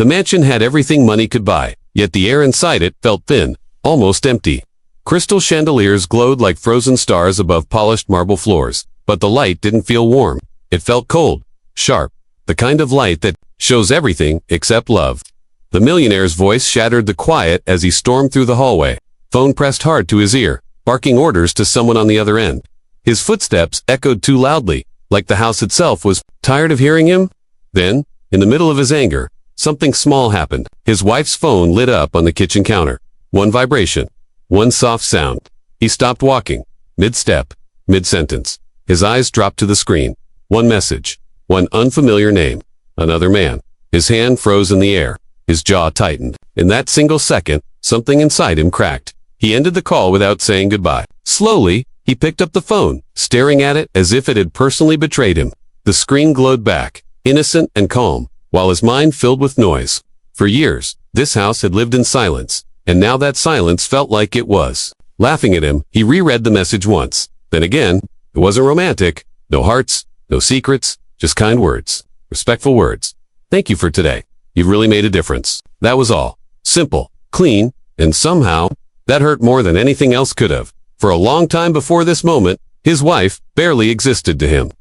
The mansion had everything money could buy, yet the air inside it felt thin, almost empty. Crystal chandeliers glowed like frozen stars above polished marble floors, but the light didn't feel warm. It felt cold, sharp, the kind of light that shows everything except love. The millionaire's voice shattered the quiet as he stormed through the hallway. Phone pressed hard to his ear, barking orders to someone on the other end. His footsteps echoed too loudly, like the house itself was tired of hearing him. Then, in the middle of his anger, something small happened. His wife's phone lit up on the kitchen counter. One vibration. One soft sound. He stopped walking, mid-step, mid-sentence. His eyes dropped to the screen. One message. One unfamiliar name. Another man. His hand froze in the air. His jaw tightened. In that single second, something inside him cracked. He ended the call without saying goodbye. Slowly, he picked up the phone, staring at it as if it had personally betrayed him. The screen glowed back, innocent and calm, while his mind filled with noise. For years, this house had lived in silence, and now that silence felt like it was laughing at him. He reread the message once. Then again, it wasn't romantic. No hearts, no secrets, just kind words. Respectful words. Thank you for today. You've really made a difference. That was all. Simple, clean, and somehow, that hurt more than anything else could have. For a long time before this moment, his wife barely existed to him.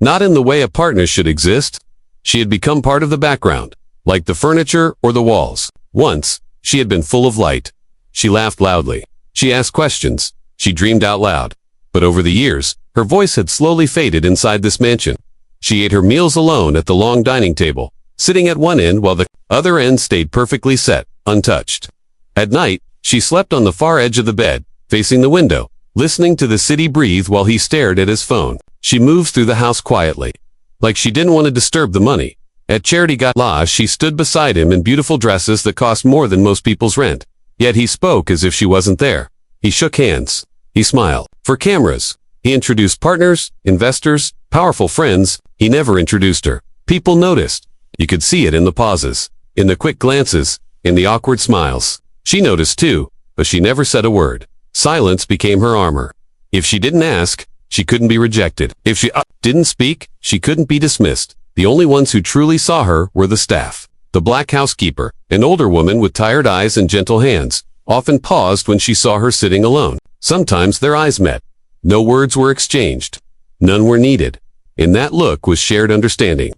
Not in the way a partner should exist. She had become part of the background, like the furniture or the walls. Once, she had been full of light. She laughed loudly. She asked questions. She dreamed out loud. But over the years, her voice had slowly faded inside this mansion. She ate her meals alone at the long dining table, sitting at one end while the other end stayed perfectly set, untouched. At night, she slept on the far edge of the bed, facing the window, listening to the city breathe while he stared at his phone. She moved through the house quietly, like she didn't want to disturb the money. At charity gala, she stood beside him in beautiful dresses that cost more than most people's rent. Yet he spoke as if she wasn't there. He shook hands. He smiled. For cameras, he introduced partners, investors, powerful friends. He never introduced her. People noticed. You could see it in the pauses, in the quick glances, in the awkward smiles. She noticed too, but she never said a word. Silence became her armor. If she didn't ask, she couldn't be rejected. If she didn't speak, she couldn't be dismissed. The only ones who truly saw her were the staff. The black housekeeper, an older woman with tired eyes and gentle hands, often paused when she saw her sitting alone. Sometimes their eyes met. No words were exchanged. None were needed. In that look was shared understanding.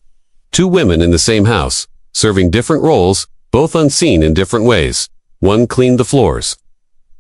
Two women in the same house, serving different roles, both unseen in different ways. One cleaned the floors.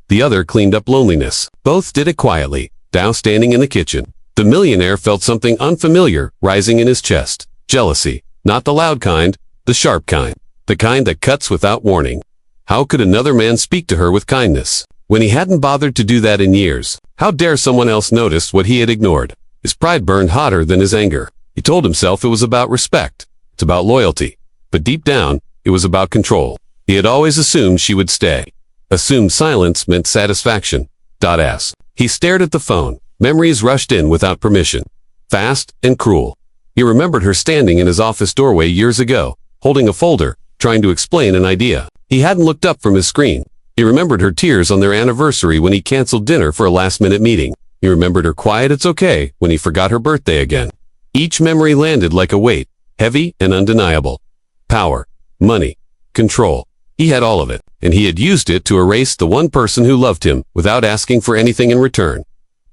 The other cleaned up loneliness. Both did it quietly, now standing in the kitchen. The millionaire felt something unfamiliar rising in his chest. Jealousy. Not the loud kind, the sharp kind. The kind that cuts without warning. How could another man speak to her with kindness, when he hadn't bothered to do that in years? How dare someone else notice what he had ignored? His pride burned hotter than his anger. He told himself it was about respect. It's about loyalty. But deep down, it was about control. He had always assumed she would stay. Assumed silence meant satisfaction. He stared at the phone. Memories rushed in without permission. Fast and cruel. He remembered her standing in his office doorway years ago, holding a folder, trying to explain an idea. He hadn't looked up from his screen. He remembered her tears on their anniversary when he canceled dinner for a last-minute meeting. He remembered her quiet "it's okay" when he forgot her birthday again. Each memory landed like a weight, heavy and undeniable. Power, money, control. He had all of it, and he had used it to erase the one person who loved him without asking for anything in return.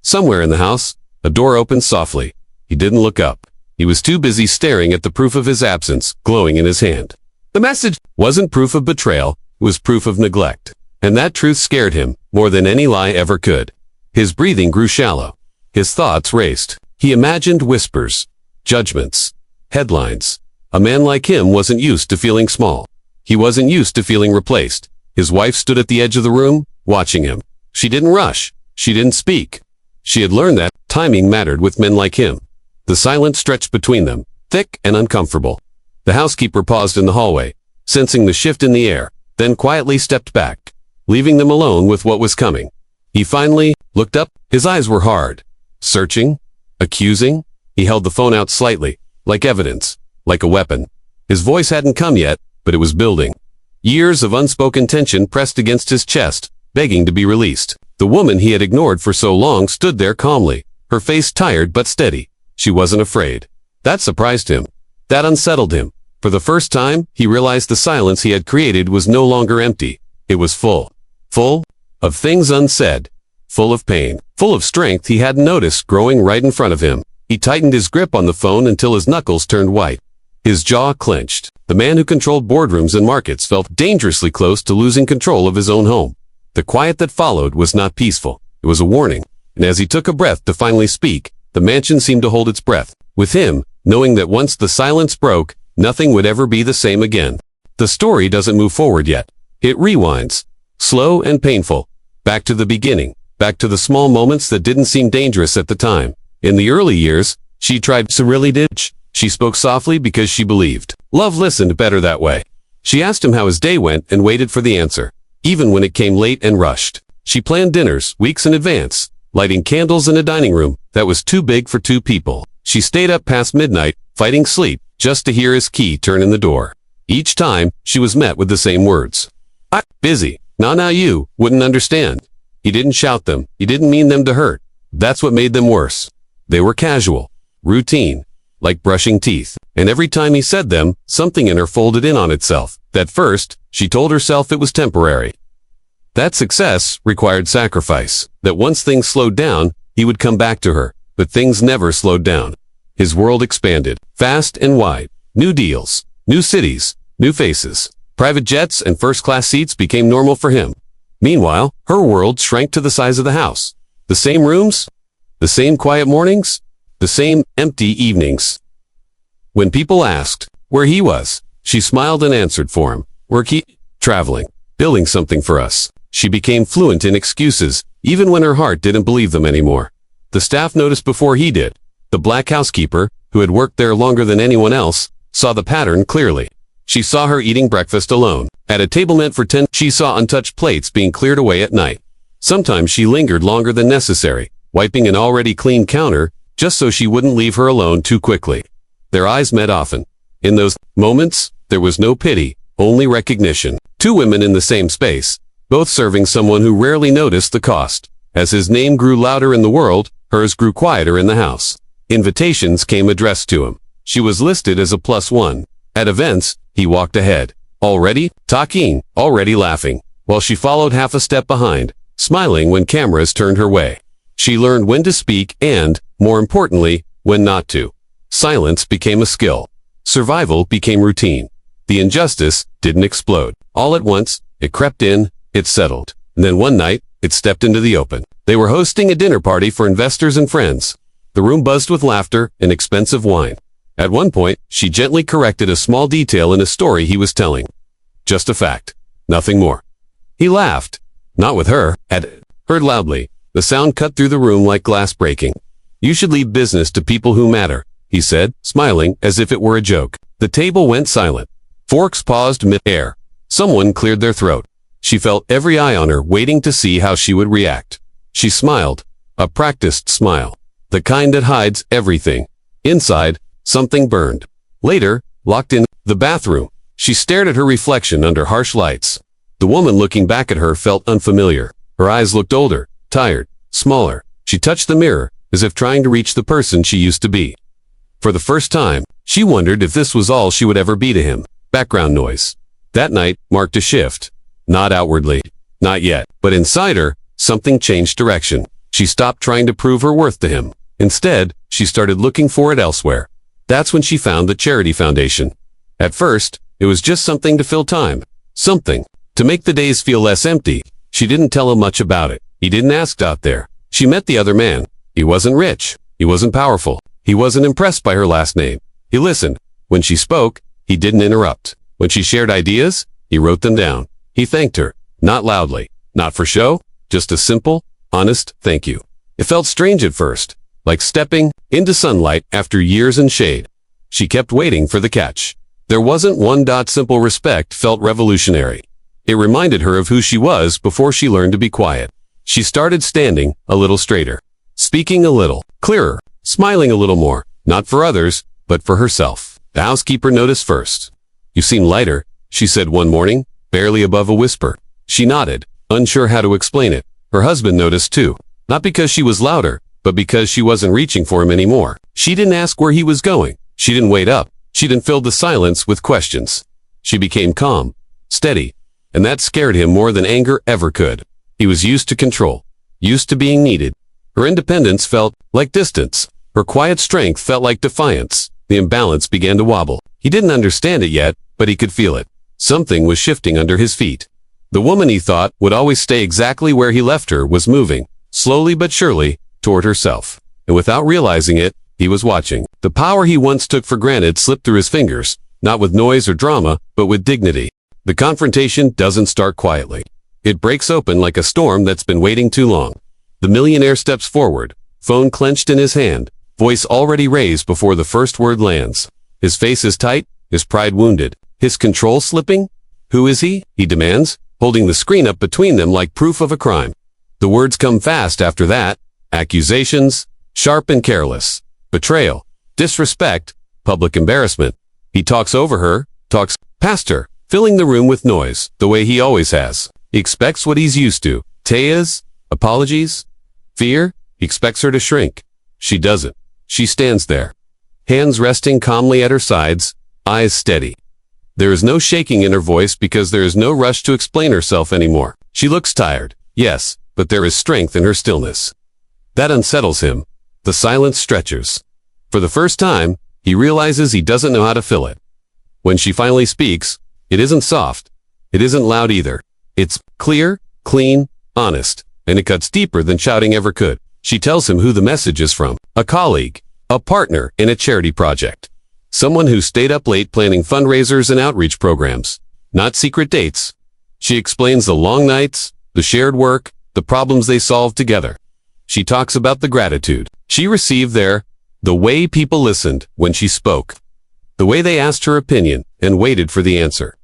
Somewhere in the house, a door opened softly. He didn't look up. He was too busy staring at the proof of his absence, glowing in his hand. The message wasn't proof of betrayal, it was proof of neglect. And that truth scared him more than any lie ever could. His breathing grew shallow. His thoughts raced. He imagined whispers, judgments, headlines. A man like him wasn't used to feeling small. He wasn't used to feeling replaced. His wife stood at the edge of the room, watching him. She didn't rush. She didn't speak. She had learned that timing mattered with men like him. The silence stretched between them, thick and uncomfortable. The housekeeper paused in the hallway, sensing the shift in the air, then quietly stepped back, leaving them alone with what was coming. He finally looked up. His eyes were hard, searching, accusing. He held the phone out slightly, like evidence, like a weapon. His voice hadn't come yet, but it was building. Years of unspoken tension pressed against his chest, begging to be released. The woman he had ignored for so long stood there calmly, her face tired but steady. She wasn't afraid. That surprised him. That unsettled him. For the first time, he realized the silence he had created was no longer empty. It was full. Full of things unsaid. Full of pain. Full of strength he hadn't noticed growing right in front of him. He tightened his grip on the phone until his knuckles turned white. His jaw clenched. The man who controlled boardrooms and markets felt dangerously close to losing control of his own home. The quiet that followed was not peaceful. It was a warning. And as he took a breath to finally speak, the mansion seemed to hold its breath. With him, knowing that once the silence broke, nothing would ever be the same again. The story doesn't move forward yet. It rewinds. Slow and painful. Back to the beginning. Back to the small moments that didn't seem dangerous at the time. In the early years, she tried to really did. She spoke softly because she believed. Love listened better that way. She asked him how his day went and waited for the answer. Even when it came late and rushed. She planned dinners weeks in advance, lighting candles in a dining room that was too big for two people. She stayed up past midnight, fighting sleep, just to hear his key turn in the door. Each time, she was met with the same words. "I'm busy. Now you wouldn't understand." He didn't shout them. He didn't mean them to hurt. That's what made them worse. They were casual, routine, like brushing teeth. And every time he said them, something in her folded in on itself. At first, she told herself it was temporary. That success required sacrifice. That once things slowed down, he would come back to her. But things never slowed down. His world expanded, fast and wide. New deals, new cities, new faces. Private jets and first-class seats became normal for him. Meanwhile, her world shrank to the size of the house. The same rooms, the same quiet mornings, the same empty evenings. When people asked where he was, she smiled and answered for him. Traveling, building something for us. She became fluent in excuses, even when her heart didn't believe them anymore. The staff noticed before he did. The black housekeeper, who had worked there longer than anyone else, saw the pattern clearly. She saw her eating breakfast alone. At a table meant for 10, she saw untouched plates being cleared away at night. Sometimes she lingered longer than necessary, wiping an already clean counter, just so she wouldn't leave her alone too quickly. Their eyes met often. In those moments, there was no pity, only recognition. Two women in the same space, both serving someone who rarely noticed the cost. As his name grew louder in the world, hers grew quieter in the house. Invitations came addressed to him. She was listed as a +1. At events, he walked ahead. Already talking, already laughing, while she followed half a step behind, smiling when cameras turned her way. She learned when to speak and, more importantly, when not to. Silence became a skill. Survival became routine. The injustice didn't explode. All at once, it crept in, it settled. And then one night, it stepped into the open. They were hosting a dinner party for investors and friends. The room buzzed with laughter and expensive wine. At one point, she gently corrected a small detail in a story he was telling. Just a fact. Nothing more. He laughed. Not with her. Heard loudly. The sound cut through the room like glass breaking. "You should leave business to people who matter," he said, smiling as if it were a joke. The table went silent. Forks paused mid-air. Someone cleared their throat. She felt every eye on her, waiting to see how she would react. She smiled. A practiced smile. The kind that hides everything. Inside, something burned. Later, locked in the bathroom, she stared at her reflection under harsh lights. The woman looking back at her felt unfamiliar. Her eyes looked older, tired, smaller. She touched the mirror, as if trying to reach the person she used to be. For the first time, she wondered if this was all she would ever be to him. Background noise. That night marked a shift. Not outwardly. Not yet. But inside her, something changed direction. She stopped trying to prove her worth to him. Instead, she started looking for it elsewhere. That's when she found the charity foundation. At first, it was just something to fill time. Something to make the days feel less empty. She didn't tell him much about it. He didn't ask out there. She met the other man. He wasn't rich. He wasn't powerful. He wasn't impressed by her last name. He listened. When she spoke, he didn't interrupt. When she shared ideas, he wrote them down. He thanked her. Not loudly. Not for show. Just a simple, honest thank you. It felt strange at first. Like stepping into sunlight after years in shade. She kept waiting for the catch. There wasn't one. Simple respect felt revolutionary. It reminded her of who she was before she learned to be quiet. She started standing a little straighter, speaking a little clearer, smiling a little more, not for others, but for herself. The housekeeper noticed first. "You seem lighter," she said one morning, barely above a whisper. She nodded, unsure how to explain it. Her husband noticed too, not because she was louder, but because she wasn't reaching for him anymore. She didn't ask where he was going. She didn't wait up. She then filled the silence with questions. She became calm, steady, and that scared him more than anger ever could. He was used to control, used to being needed. Her independence felt like distance. Her quiet strength felt like defiance. The imbalance began to wobble. He didn't understand it yet, but he could feel it. Something was shifting under his feet. The woman he thought would always stay exactly where he left her was moving, slowly but surely, toward herself. And without realizing it, he was watching. The power he once took for granted slipped through his fingers, not with noise or drama, but with dignity. The confrontation doesn't start quietly. It breaks open like a storm that's been waiting too long. The millionaire steps forward, phone clenched in his hand, voice already raised before the first word lands. His face is tight, his pride wounded, his control slipping. Who is he? He demands, holding the screen up between them like proof of a crime. The words come fast after that. Accusations, sharp and careless. Betrayal, disrespect, public embarrassment. He talks over her, talks past her, filling the room with noise, the way he always has. He expects what he's used to. Tears, apologies, fear. He expects her to shrink. She doesn't. She stands there, hands resting calmly at her sides, eyes steady. There is no shaking in her voice because there is no rush to explain herself anymore. She looks tired, yes, but there is strength in her stillness. That unsettles him. The silence stretches. For the first time, he realizes he doesn't know how to fill it. When she finally speaks, it isn't soft. It isn't loud either. It's clear, clean, honest, and it cuts deeper than shouting ever could. She tells him who the message is from. A colleague, a partner in a charity project. Someone who stayed up late planning fundraisers and outreach programs. Not secret dates. She explains the long nights, the shared work, the problems they solved together. She talks about the gratitude she received there, the way people listened when she spoke, the way they asked her opinion and waited for the answer.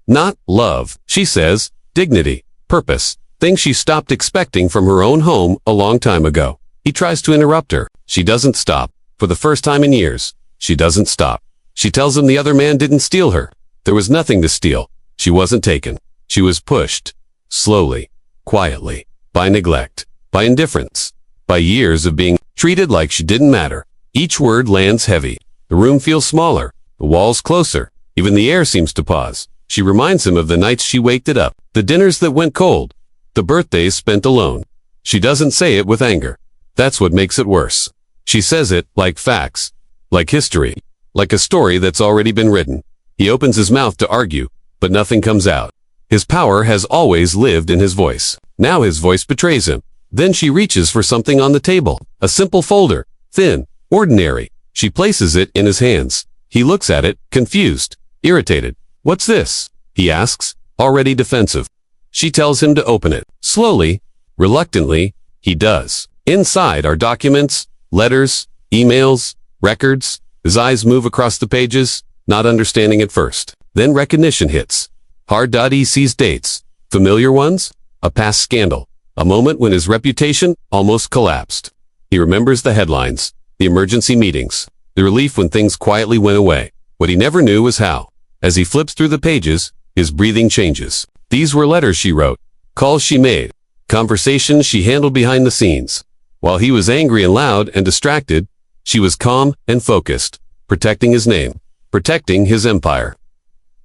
Not love, she says, dignity, purpose, things she stopped expecting from her own home a long time ago. He tries to interrupt her. She doesn't stop. For the first time in years, she doesn't stop. She tells him the other man didn't steal her. There was nothing to steal. She wasn't taken. She was pushed, slowly, quietly, by neglect, by indifference, by years of being treated like she didn't matter. Each word lands heavy. The room feels smaller, the walls closer, even the air seems to pause. She reminds him of the nights she waked it up, the dinners that went cold, the birthdays spent alone. She doesn't say it with anger. That's what makes it worse. She says it like facts, like history, like a story that's already been written. He opens his mouth to argue, but nothing comes out. His power has always lived in his voice. Now his voice betrays him. Then she reaches for something on the table, a simple folder, thin, ordinary. She places it in his hands. He looks at it, confused, irritated. What's this? He asks, already defensive. She tells him to open it. Slowly, reluctantly, he does. Inside are documents, letters, emails, records. His eyes move across the pages, not understanding at first. Then recognition hits. He sees dates. Familiar ones? A past scandal. A moment when his reputation almost collapsed. He remembers the headlines, the emergency meetings, the relief when things quietly went away. What he never knew was how. As he flips through the pages, his breathing changes. These were letters she wrote, calls she made, conversations she handled behind the scenes. While he was angry and loud and distracted, she was calm and focused, protecting his name, protecting his empire,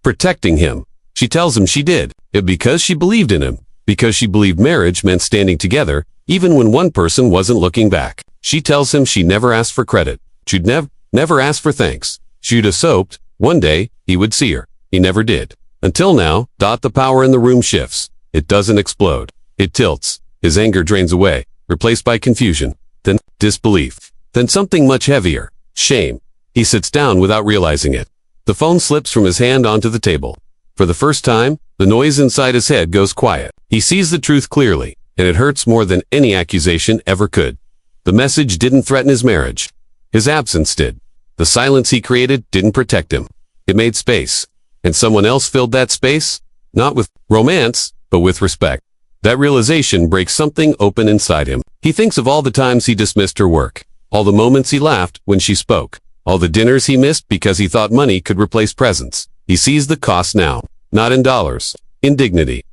protecting him. She tells him she did it because she believed in him, because she believed marriage meant standing together, even when one person wasn't looking back. She tells him she never asked for credit. She'd never asked for thanks. She'd have hoped one day he would see her. He never did. Until now, the power in the room shifts. It doesn't explode. It tilts. His anger drains away, replaced by confusion, then disbelief, then something much heavier, shame. He sits down without realizing it. The phone slips from his hand onto the table. For the first time, the noise inside his head goes quiet. He sees the truth clearly, and it hurts more than any accusation ever could. The message didn't threaten his marriage. His absence did. The silence he created didn't protect him. It made space. And someone else filled that space, not with romance, but with respect. That realization breaks something open inside him. He thinks of all the times he dismissed her work, all the moments he laughed when she spoke, all the dinners he missed because he thought money could replace presence. He sees the cost now, not in dollars, in dignity.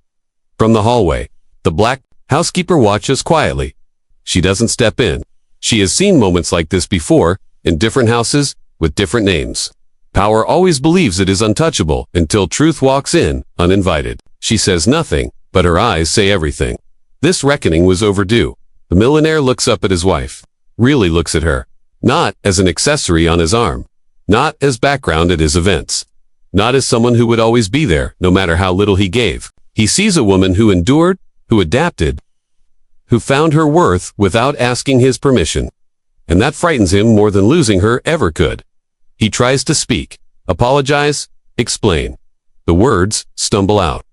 From the hallway, the black housekeeper watches quietly. She doesn't step in. She has seen moments like this before, in different houses, with different names. Power always believes it is untouchable until truth walks in, uninvited. She says nothing, but her eyes say everything. This reckoning was overdue. The millionaire looks up at his wife. Really looks at her. Not as an accessory on his arm. Not as background at his events. Not as someone who would always be there, no matter how little he gave. He sees a woman who endured, who adapted, who found her worth without asking his permission. And that frightens him more than losing her ever could. He tries to speak, apologize, explain. The words stumble out.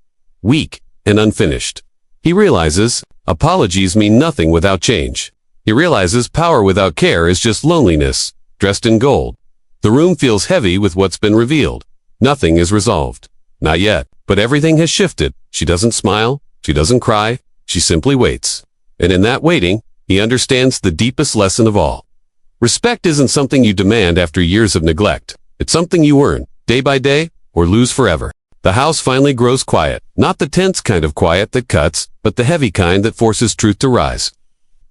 Weak and unfinished. He realizes apologies mean nothing without change. He realizes power without care is just loneliness, dressed in gold. The room feels heavy with what's been revealed. Nothing is resolved. Not yet, but everything has shifted. She doesn't smile, she doesn't cry, she simply waits. And in that waiting, he understands the deepest lesson of all. Respect isn't something you demand after years of neglect. It's something you earn, day by day, or lose forever. The house finally grows quiet, not the tense kind of quiet that cuts, but the heavy kind that forces truth to rise.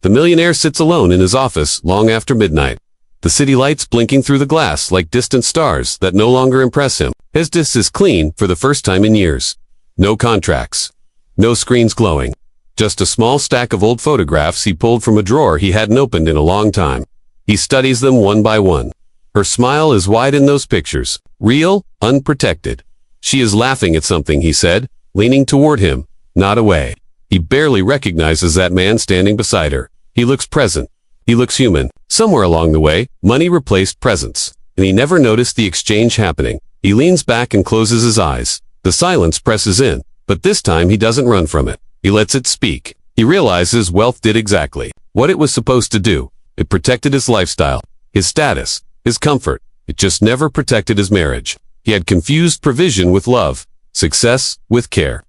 The millionaire sits alone in his office long after midnight. The city lights blinking through the glass like distant stars that no longer impress him. His desk is clean for the first time in years. No contracts. No screens glowing. Just a small stack of old photographs he pulled from a drawer he hadn't opened in a long time. He studies them one by one. Her smile is wide in those pictures. Real, unprotected. She is laughing at something, he said, leaning toward him, not away. He barely recognizes that man standing beside her. He looks present. He looks human. Somewhere along the way, money replaced presence, and he never noticed the exchange happening. He leans back and closes his eyes. The silence presses in, but this time he doesn't run from it. He lets it speak. He realizes wealth did exactly what it was supposed to do. It protected his lifestyle, his status, his comfort. It just never protected his marriage. He had confused provision with love, success with care.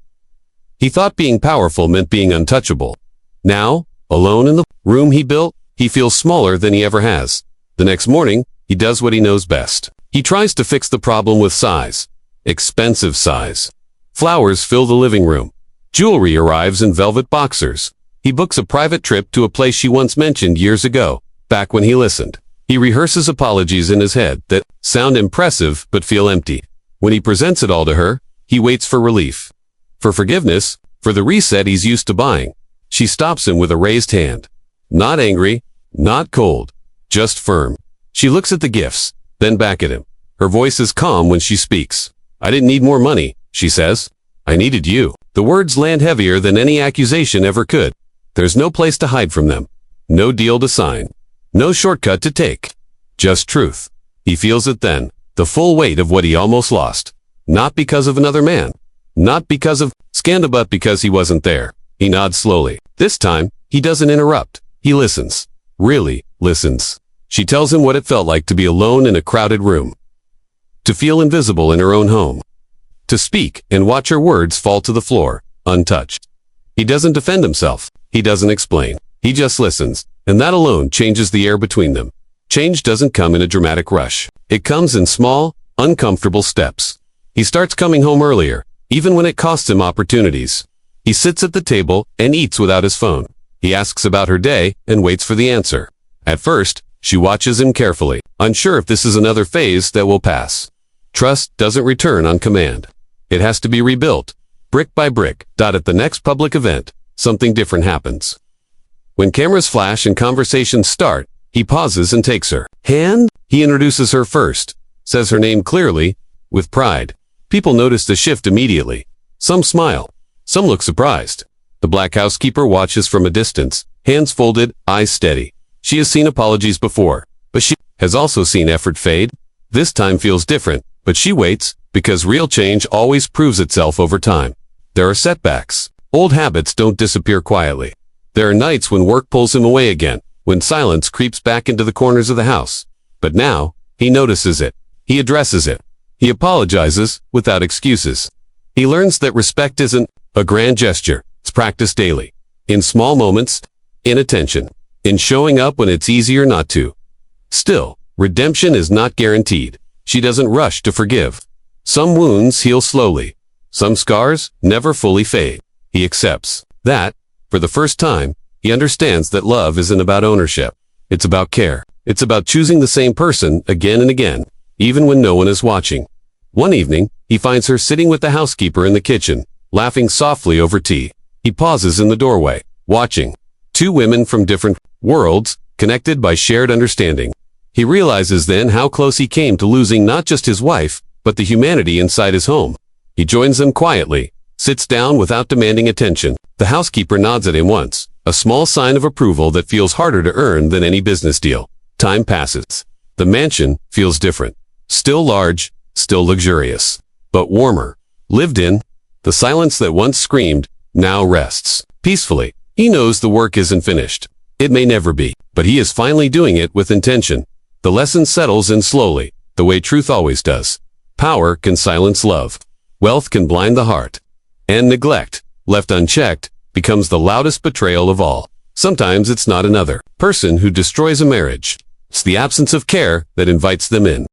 He thought being powerful meant being untouchable. Now, alone in the room he built, he feels smaller than he ever has. The next morning, he does what he knows best. He tries to fix the problem with size. Expensive size. Flowers fill the living room. Jewelry arrives in velvet boxers. He books a private trip to a place she once mentioned years ago, back when he listened. He rehearses apologies in his head that sound impressive but feel empty. When he presents it all to her, he waits for relief. For forgiveness, for the reset he's used to buying. She stops him with a raised hand. Not angry, not cold, just firm. She looks at the gifts, then back at him. Her voice is calm when she speaks. I didn't need more money, she says. I needed you. The words land heavier than any accusation ever could. There's no place to hide from them. No deal to sign. No shortcut to take. Just truth. He feels it then, the full weight of what he almost lost. Not because of another man. Not because of scandal, but because he wasn't there. He nods slowly. This time, he doesn't interrupt. He listens. Really listens. She tells him what it felt like to be alone in a crowded room. To feel invisible in her own home. To speak and watch her words fall to the floor, untouched. He doesn't defend himself. He doesn't explain. He just listens, and that alone changes the air between them. Change doesn't come in a dramatic rush. It comes in small, uncomfortable steps. He starts coming home earlier, even when it costs him opportunities. He sits at the table and eats without his phone. He asks about her day and waits for the answer. At first, she watches him carefully, unsure if this is another phase that will pass. Trust doesn't return on command. It has to be rebuilt, brick by brick. At the next public event, something different happens. When cameras flash and conversations start, he pauses and takes her hand. He introduces her first, says her name clearly, with pride. People notice the shift immediately. Some smile. Some look surprised. The black housekeeper watches from a distance, hands folded, eyes steady. She has seen apologies before, but she has also seen effort fade. This time feels different, but she waits, because real change always proves itself over time. There are setbacks. Old habits don't disappear quietly. There are nights when work pulls him away again, when silence creeps back into the corners of the house. But now, he notices it. He addresses it. He apologizes, without excuses. He learns that respect isn't a grand gesture. It's practiced daily. In small moments, in attention, in showing up when it's easier not to. Still, redemption is not guaranteed. She doesn't rush to forgive. Some wounds heal slowly. Some scars never fully fade. He accepts that, for the first time, he understands that love isn't about ownership. It's about care. It's about choosing the same person again and again, even when no one is watching. One evening, he finds her sitting with the housekeeper in the kitchen, laughing softly over tea. He pauses in the doorway, watching. Two women from different worlds, connected by shared understanding. He realizes then how close he came to losing not just his wife, but the humanity inside his home. He joins them quietly, sits down without demanding attention. The housekeeper nods at him once, a small sign of approval that feels harder to earn than any business deal. Time passes. The mansion feels different. Still large, still luxurious, but warmer. Lived in. The silence that once screamed, now rests. Peacefully. He knows the work isn't finished. It may never be, but he is finally doing it with intention. The lesson settles in slowly, the way truth always does. Power can silence love. Wealth can blind the heart. And neglect, left unchecked, becomes the loudest betrayal of all. Sometimes it's not another person who destroys a marriage. It's the absence of care that invites them in.